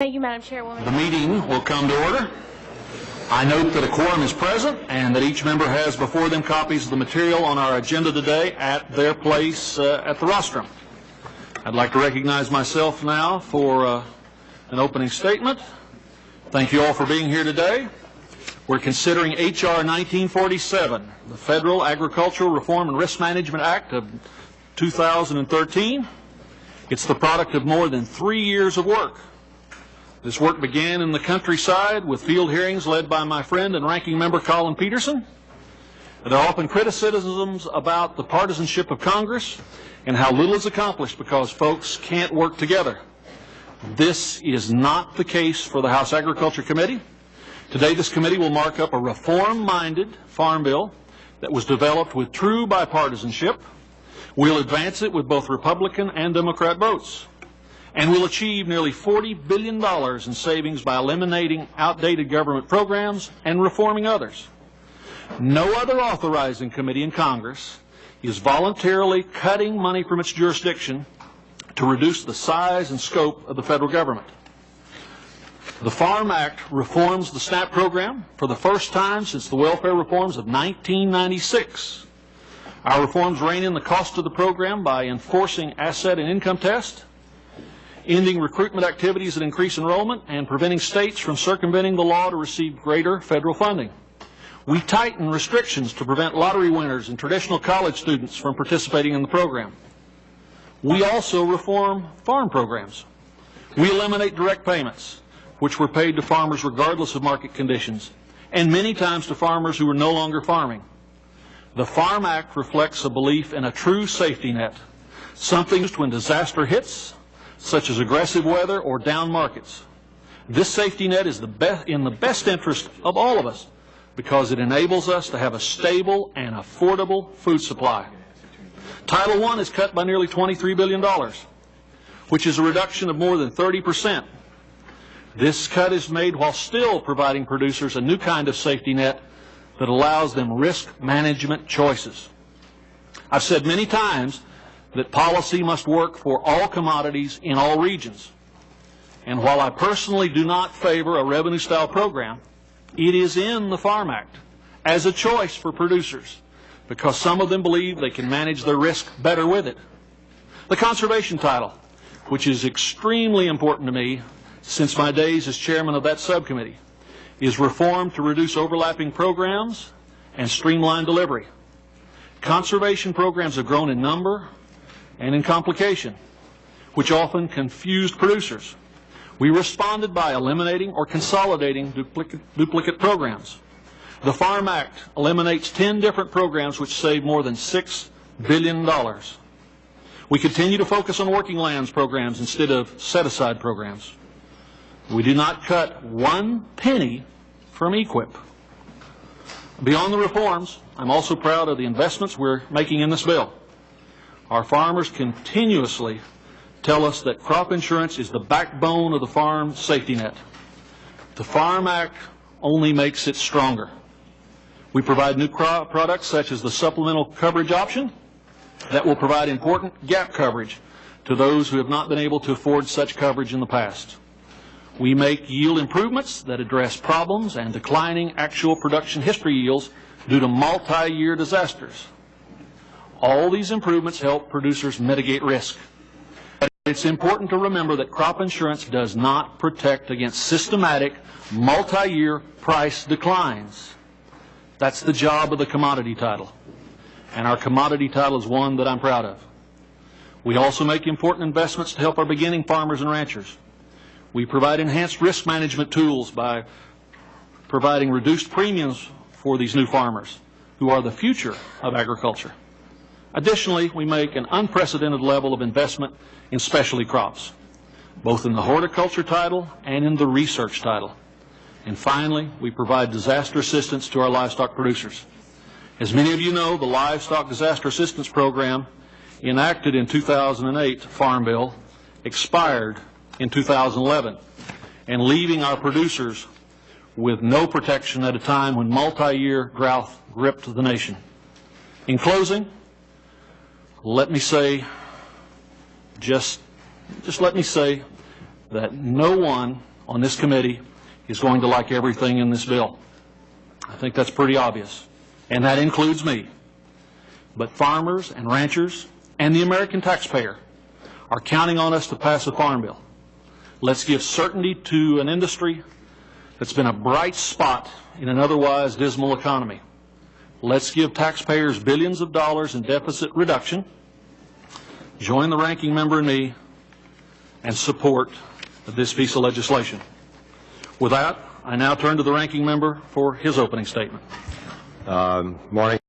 Thank you, Madam Chairwoman. The meeting will come to order. I note that a quorum is present and that each member has before them copies of the material on our agenda today at their place at the rostrum. I'd like to recognize myself now for an opening statement. Thank you all for being here today. We're considering H.R. 1947, the Federal Agricultural Reform and Risk Management Act of 2013. It's the product of more than 3 years of work. This work began in the countryside with field hearings led by my friend and ranking member Colin Peterson. There are often criticisms about the partisanship of Congress and how little is accomplished because folks can't work together. This is not the case for the House Agriculture Committee. Today this committee will mark up a reform-minded farm bill that was developed with true bipartisanship. We'll advance it with both Republican and Democrat votes. And we'll achieve nearly $40 billion in savings by eliminating outdated government programs and reforming others. No other authorizing committee in Congress is voluntarily cutting money from its jurisdiction to reduce the size and scope of the federal government. The Farm Act reforms the SNAP program for the first time since the welfare reforms of 1996. Our reforms rein in the cost of the program by enforcing asset and income tests, ending recruitment activities that increase enrollment, and preventing states from circumventing the law to receive greater federal funding. We tighten restrictions to prevent lottery winners and traditional college students from participating in the program. We also reform farm programs. We eliminate direct payments, which were paid to farmers regardless of market conditions, and many times to farmers who were no longer farming. The Farm Act reflects a belief in a true safety net, something when disaster hits, such as aggressive weather or down markets. This safety net is in the best interest of all of us because it enables us to have a stable and affordable food supply. Title I is cut by nearly $23 billion, which is a reduction of more than 30%. This cut is made while still providing producers a new kind of safety net that allows them risk management choices. I've said many times that policy must work for all commodities in all regions. And while I personally do not favor a revenue-style program, it is in the Farm Act as a choice for producers because some of them believe they can manage their risk better with it. The conservation title, which is extremely important to me since my days as chairman of that subcommittee, is reformed to reduce overlapping programs and streamline delivery. Conservation programs have grown in number and in complication, which often confused producers. We responded by eliminating or consolidating duplicate programs. The Farm Act eliminates 10 different programs which save more than $6 billion. We continue to focus on working lands programs instead of set-aside programs. We do not cut 1 penny from EQIP. Beyond the reforms, I'm also proud of the investments we're making in this bill. Our farmers continuously tell us that crop insurance is the backbone of the farm safety net. The Farm Act only makes it stronger. We provide new crop products such as the supplemental coverage option that will provide important gap coverage to those who have not been able to afford such coverage in the past. We make yield improvements that address problems and declining actual production history yields due to multi-year disasters. All these improvements help producers mitigate risk. But it's important to remember that crop insurance does not protect against systematic, multi-year price declines. That's the job of the commodity title. And our commodity title is one that I'm proud of. We also make important investments to help our beginning farmers and ranchers. We provide enhanced risk management tools by providing reduced premiums for these new farmers, who are the future of agriculture. Additionally, we make an unprecedented level of investment in specialty crops, both in the horticulture title and in the research title. And finally, we provide disaster assistance to our livestock producers. As many of you know, the Livestock Disaster Assistance Program, enacted in 2008 Farm Bill, expired in 2011, and leaving our producers with no protection at a time when multi-year drought gripped the nation. In closing, let me say, just let me say that no one on this committee is going to like everything in this bill. I think that's pretty obvious, and that includes me. But farmers and ranchers and the American taxpayer are counting on us to pass a farm bill. Let's give certainty to an industry that's been a bright spot in an otherwise dismal economy. Let's give taxpayers billions of dollars in deficit reduction. Join the ranking member and me and support this piece of legislation. With that, I now turn to the ranking member for his opening statement. Morning.